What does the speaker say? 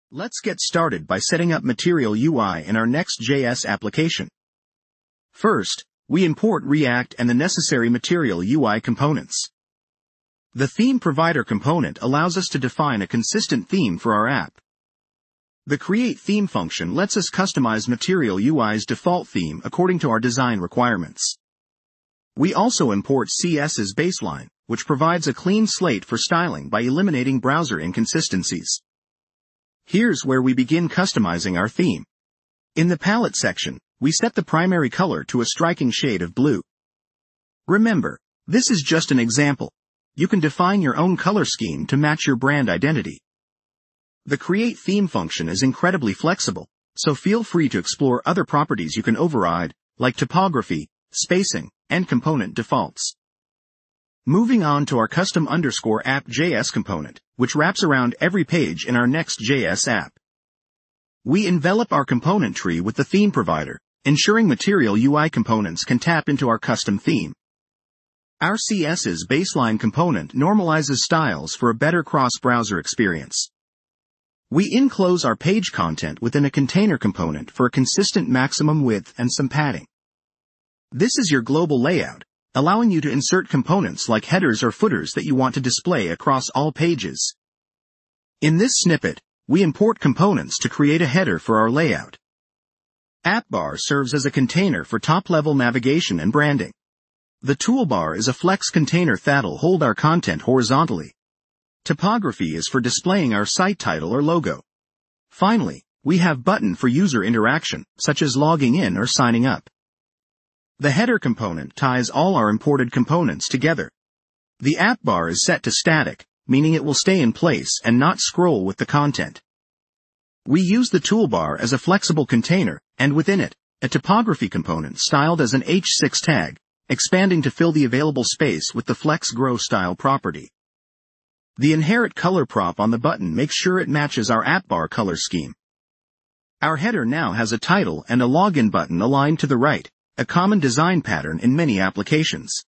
Let's get started by setting up Material UI in our Next.js application. First, we import React and the necessary Material UI components. The Theme Provider component allows us to define a consistent theme for our app. The createTheme function lets us customize Material UI's default theme according to our design requirements. We also import CS's baseline, which provides a clean slate for styling by eliminating browser inconsistencies. Here's where we begin customizing our theme. In the palette section, we set the primary color to a striking shade of blue. Remember, this is just an example. You can define your own color scheme to match your brand identity. The createTheme function is incredibly flexible, so feel free to explore other properties you can override, like typography, spacing, and component defaults. Moving on to our custom_app.js component, which wraps around every page in our Next.js app. We envelop our component tree with the theme provider, ensuring Material UI components can tap into our custom theme. Our CS's baseline component normalizes styles for a better cross-browser experience. We enclose our page content within a container component for a consistent maximum width and some padding. This is your global layout, allowing you to insert components like headers or footers that you want to display across all pages. In this snippet, we import components to create a header for our layout. AppBar serves as a container for top-level navigation and branding. The toolbar is a flex container that'll hold our content horizontally. Typography is for displaying our site title or logo. Finally, we have button for user interaction, such as logging in or signing up. The header component ties all our imported components together. The app bar is set to static, meaning it will stay in place and not scroll with the content. We use the toolbar as a flexible container, and within it, a typography component styled as an H6 tag, expanding to fill the available space with the Flex Grow style property. The inherit color prop on the button makes sure it matches our app bar color scheme. Our header now has a title and a login button aligned to the right, a common design pattern in many applications.